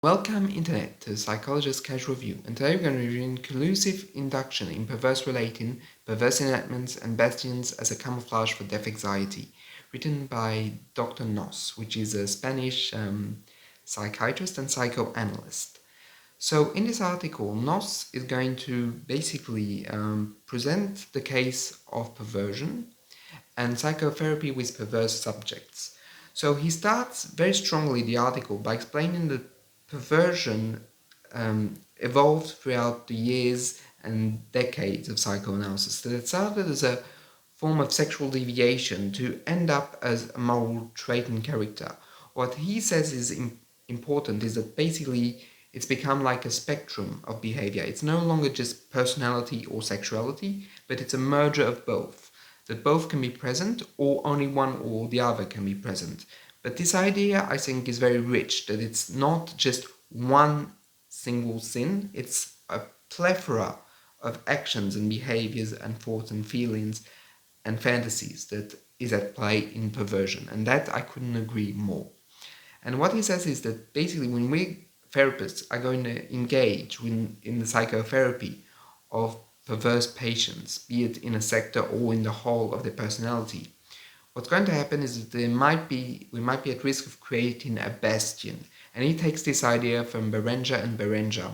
Welcome Internet to Psychologist Casual View, and today we're going to review collusive induction in perverse relating, perverse enactments, and bastions as a camouflage for death anxiety, written by Dr. Nos, which is a Spanish psychiatrist and psychoanalyst. So in this article, Nos is going to basically present the case of perversion and psychotherapy with perverse subjects. So he starts very strongly the article by explaining that perversion evolved throughout the years and decades of psychoanalysis. That it started as a form of sexual deviation to end up as a moral trait and character. What he says is important is that basically it's become like a spectrum of behavior. It's no longer just personality or sexuality, but it's a merger of both. That both can be present, or only one or the other can be present. But this idea, I think, is very rich, that it's not just one single sin, it's a plethora of actions and behaviors and thoughts and feelings and fantasies that is at play in perversion. And that I couldn't agree more. And what he says is that basically when we therapists are going to engage in the psychotherapy of perverse patients, be it in a sector or in the whole of their personality, what's going to happen is that we might be at risk of creating a bastion. And he takes this idea from Berenger and Berenger,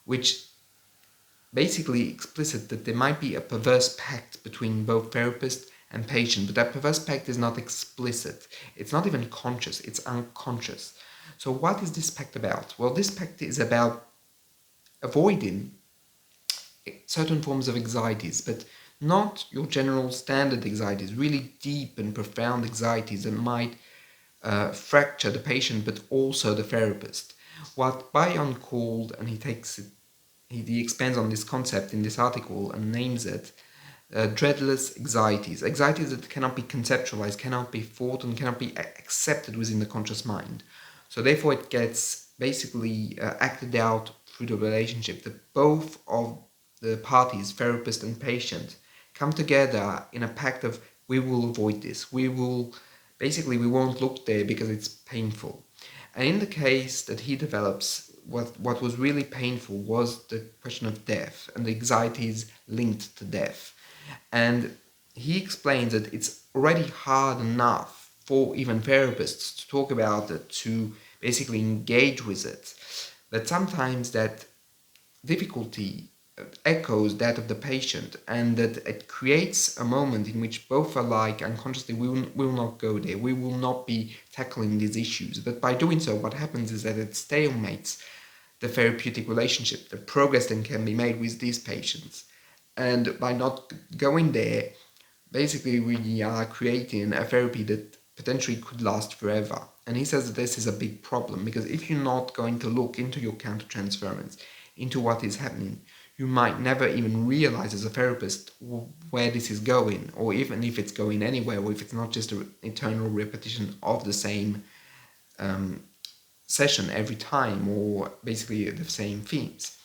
which basically explicit that there might be a perverse pact between both therapist and patient, but that perverse pact is not explicit. It's not even conscious, it's unconscious. So what is this pact about? Well, this pact is about avoiding certain forms of anxieties, but not your general standard anxieties, really deep and profound anxieties that might fracture the patient, but also the therapist. What Bion called, and he expands on this concept in this article and names it, dreadless anxieties. Anxieties that cannot be conceptualized, cannot be thought, and cannot be accepted within the conscious mind. So therefore it gets basically acted out through the relationship, that both of the parties, therapist and patient, come together in a pact of we will avoid this. We won't look there because it's painful. And in the case that he develops, what was really painful was the question of death and the anxieties linked to death. And he explains that it's already hard enough for even therapists to talk about it, to basically engage with it, that sometimes that difficulty echoes that of the patient, and that it creates a moment in which both are like unconsciously we will not go there, we will not be tackling these issues. But by doing so, what happens is that it stalemates the therapeutic relationship, the progress that can be made with these patients. And by not going there, basically we are creating a therapy that potentially could last forever. And he says that this is a big problem, because if you're not going to look into your countertransference, into what is happening, you might never even realize as a therapist where this is going, or even if it's going anywhere, or if it's not just an eternal repetition of the same session every time, or basically the same themes.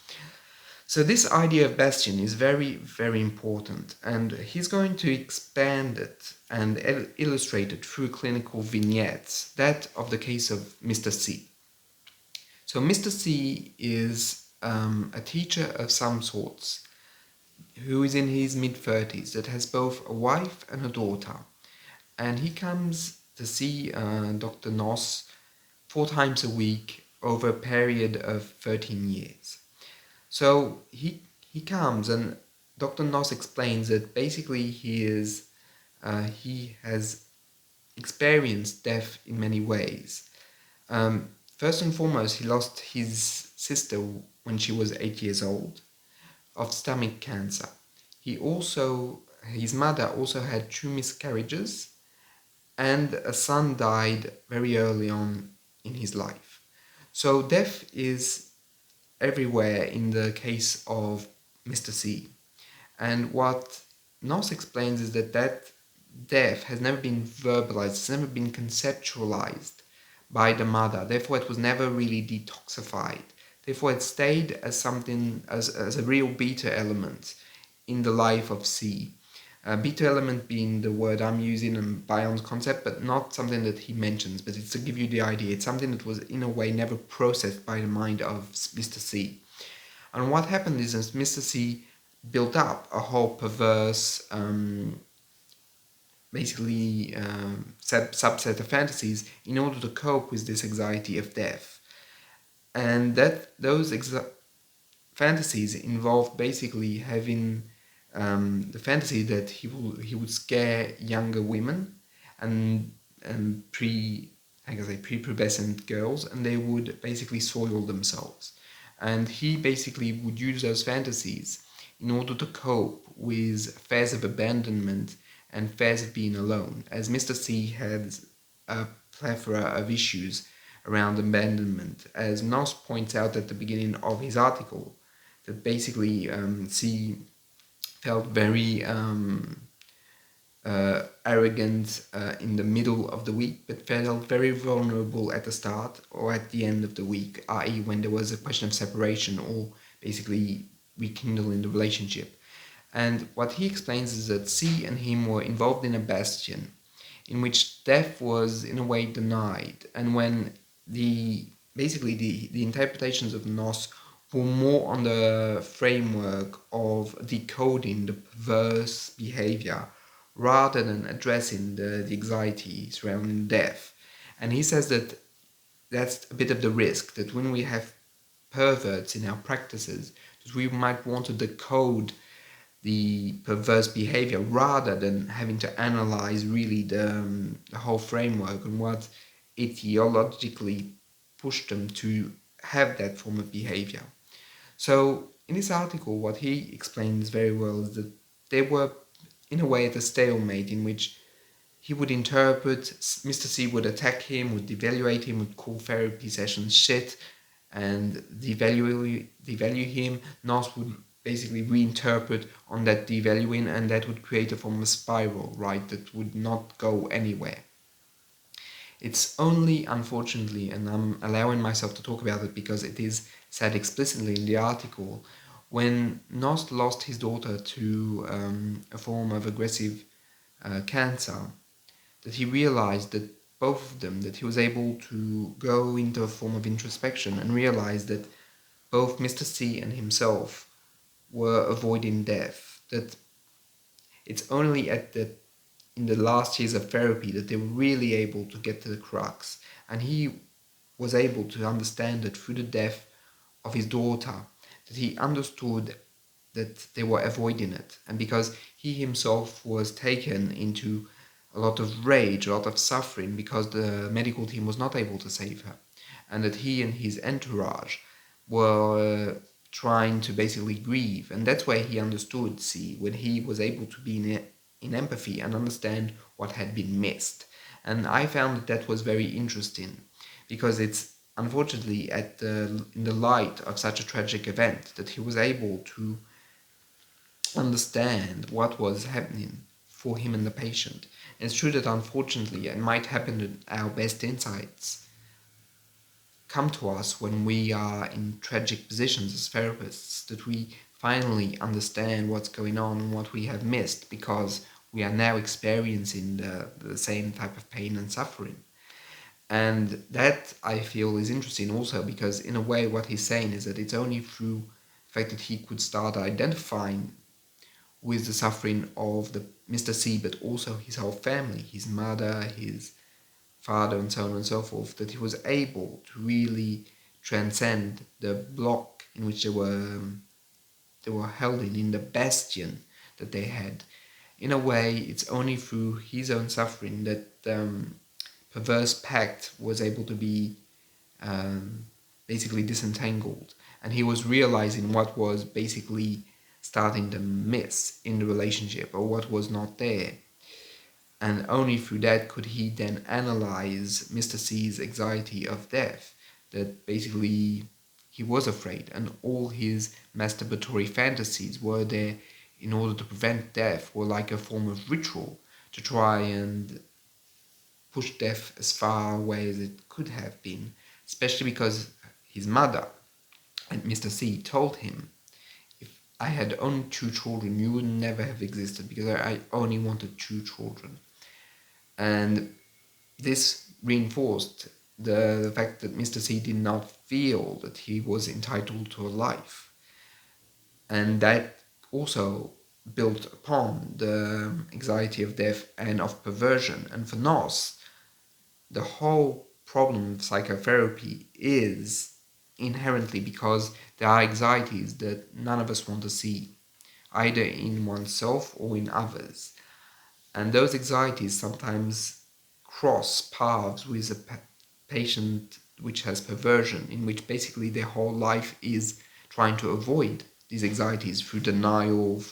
So this idea of bastion is very, very important, and he's going to expand it and illustrate it through clinical vignettes, that of the case of Mr. C. So Mr. C is a teacher of some sorts, who is in his mid-30s, that has both a wife and a daughter. And he comes to see Dr. Nos 4 times a week over a period of 13 years. So he comes, and Dr. Nos explains that basically he has experienced death in many ways. First and foremost, he lost his sister when she was 8 years old of stomach cancer. His mother also had 2 miscarriages, and a son died very early on in his life. So death is everywhere in the case of Mr. C. And what Nos explains is that death has never been verbalized, it's never been conceptualized by the mother. Therefore, it was never really detoxified. Therefore, it stayed as something, as a real beta element in the life of C. Beta element being the word I'm using and Bion's concept, but not something that he mentions, but it's to give you the idea. It's something that was in a way never processed by the mind of Mr. C. And what happened is that Mr. C built up a whole perverse, subset of fantasies in order to cope with this anxiety of death. And that those fantasies involved basically having the fantasy that he would scare younger women and prepubescent girls, and they would basically soil themselves. And he basically would use those fantasies in order to cope with fears of abandonment and fears of being alone, as Mr. C has a plethora of issues around abandonment, as Nos points out at the beginning of his article, that basically C felt very arrogant in the middle of the week, but felt very vulnerable at the start or at the end of the week, i.e. when there was a question of separation or basically rekindling the relationship. And what he explains is that C and him were involved in a bastion in which death was in a way denied, and when the interpretations of Nos were more on the framework of decoding the perverse behavior rather than addressing the anxiety surrounding death. And he says that that's a bit of the risk, that when we have perverts in our practices, that we might want to decode the perverse behavior rather than having to analyze really the whole framework and what etiologically pushed them to have that form of behavior. So in this article, what he explains very well is that they were in a way at a stalemate in which he would interpret, Mr. C would attack him, would devaluate him, would call therapy sessions shit and devalue him. Nos would basically reinterpret on that devaluing, and that would create a form of spiral, right, that would not go anywhere. It's only, unfortunately, and I'm allowing myself to talk about it because it is said explicitly in the article, when Nos lost his daughter to a form of aggressive cancer, that he realized that both of them, that he was able to go into a form of introspection and realize that both Mr. C and himself were avoiding death. That it's only in the last years of therapy that they were really able to get to the crux. And he was able to understand that through the death of his daughter, that he understood that they were avoiding it. And because he himself was taken into a lot of rage, a lot of suffering, because the medical team was not able to save her. And that he and his entourage were trying to basically grieve. And that's where he understood C, when he was able to be in empathy and understand what had been missed. And I found that was very interesting, because it's unfortunately in the light of such a tragic event that he was able to understand what was happening for him and the patient. And it's true that unfortunately it might happen that our best insights come to us when we are in tragic positions as therapists, that we finally understand what's going on and what we have missed because we are now experiencing the same type of pain and suffering. And that, I feel, is interesting also because in a way what he's saying is that it's only through the fact that he could start identifying with the suffering of the Mr. C, but also his whole family, his mother, his father, and so on and so forth, that he was able to really transcend the block in which they were held in the bastion that they had. In a way, it's only through his own suffering that perverse pact was able to be basically disentangled, and he was realizing what was basically starting to miss in the relationship or what was not there. And only through that could he then analyze Mr. C's anxiety of death, that basically he was afraid and all his masturbatory fantasies were there in order to prevent death, were like a form of ritual to try and push death as far away as it could have been, especially because his mother and Mr. C told him, if I had only 2 children, you would never have existed, because I only wanted 2 children. And this reinforced the fact that Mr. C did not feel that he was entitled to a life. And that also built upon the anxiety of death and of perversion. And for Nos, the whole problem of psychotherapy is inherently because there are anxieties that none of us want to see, either in oneself or in others. And those anxieties sometimes cross paths with a patient which has perversion, in which basically their whole life is trying to avoid these anxieties through denial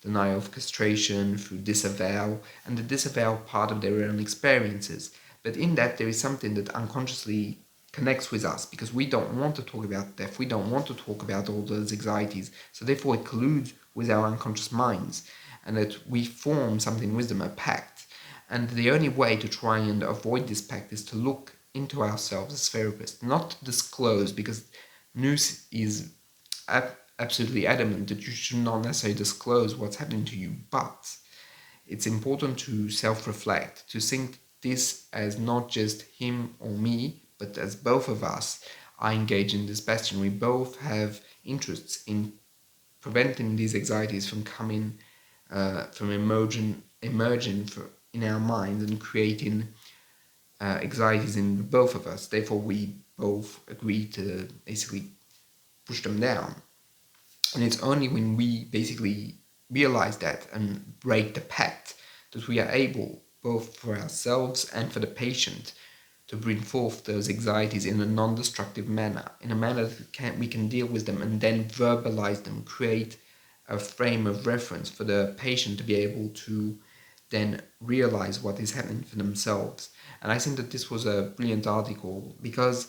of castration, through disavow, and the disavow part of their own experiences. But in that, there is something that unconsciously connects with us, because we don't want to talk about death, we don't want to talk about all those anxieties, so therefore it colludes with our unconscious minds, and that we form something with them, a pact. And the only way to try and avoid this pact is to look into ourselves as therapists, not to disclose, because Nous is absolutely adamant that you should not necessarily disclose what's happening to you, but it's important to self-reflect, to think this as not just him or me, but as both of us are engaged in this bastion. We both have interests in preventing these anxieties from coming, from emerging in our minds and creating anxieties in both of us. Therefore, we both agree to basically push them down. And it's only when we basically realize that and break the pact that we are able, both for ourselves and for the patient, to bring forth those anxieties in a non-destructive manner, in a manner that we can deal with them and then verbalize them, create a frame of reference for the patient to be able to then realize what is happening for themselves. And I think that this was a brilliant article, because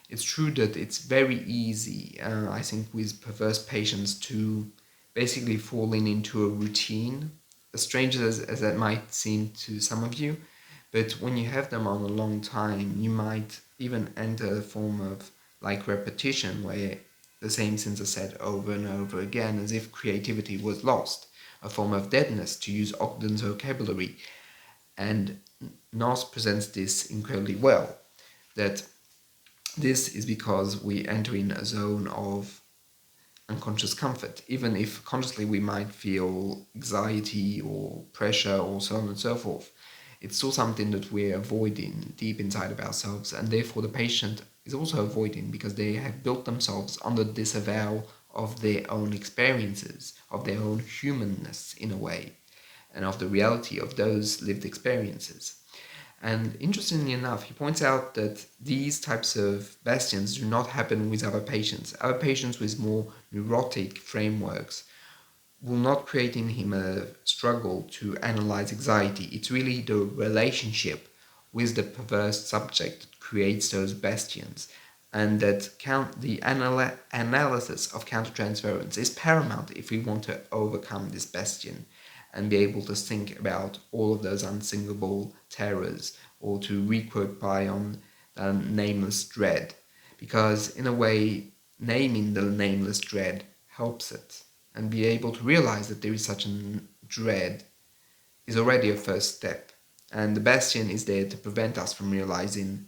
it's true that it's very easy, I think, with perverse patients to basically falling into a routine, as strange as that might seem to some of you. But when you have them on a long time, you might even enter a form of like repetition, where the same things are said over and over again, as if creativity was lost, a form of deadness, to use Ogden's vocabulary. And Nos presents this incredibly well, that this is because we enter in a zone of unconscious comfort. Even if consciously we might feel anxiety or pressure or so on and so forth, it's still something that we're avoiding deep inside of ourselves, and therefore the patient is also avoiding, because they have built themselves under disavow of their own experiences, of their own humanness in a way, and of the reality of those lived experiences. And interestingly enough, he points out that these types of bastions do not happen with other patients. Other patients with more neurotic frameworks will not create in him a struggle to analyze anxiety. It's really the relationship with the perverse subject that creates those bastions. And that the analysis of countertransference is paramount if we want to overcome this bastion and be able to think about all of those unsingable terrors, or to requote Bion, the nameless dread. Because in a way, naming the nameless dread helps it, and be able to realize that there is such a dread is already a first step. And the bastion is there to prevent us from realizing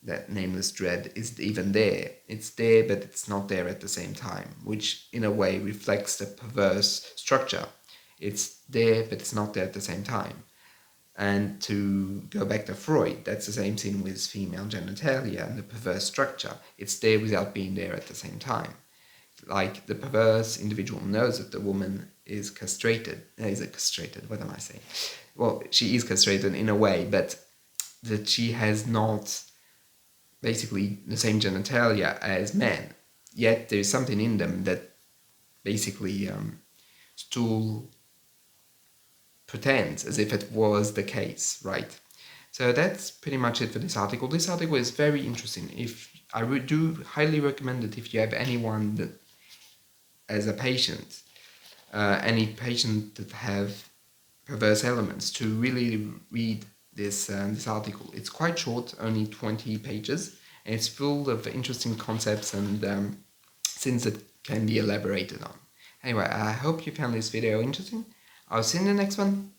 that nameless dread is even there. It's there, but it's not there at the same time, which in a way reflects the perverse structure. It's there, but it's not there at the same time. And to go back to Freud, that's the same thing with female genitalia and the perverse structure. It's there without being there at the same time. Like, the perverse individual knows that the woman is castrated. Is it castrated? What am I saying? Well, she is castrated in a way, but that she has not basically the same genitalia as men. Yet there is something in them that basically still pretends as if it was the case, right? So that's pretty much it for this article. This article is very interesting. I do highly recommend it if you have anyone that, as a patient, any patient that have perverse elements, to really read this article. It's quite short, only 20 pages, and it's full of interesting concepts and things that can be elaborated on. Anyway, I hope you found this video interesting. I'll see you in the next one.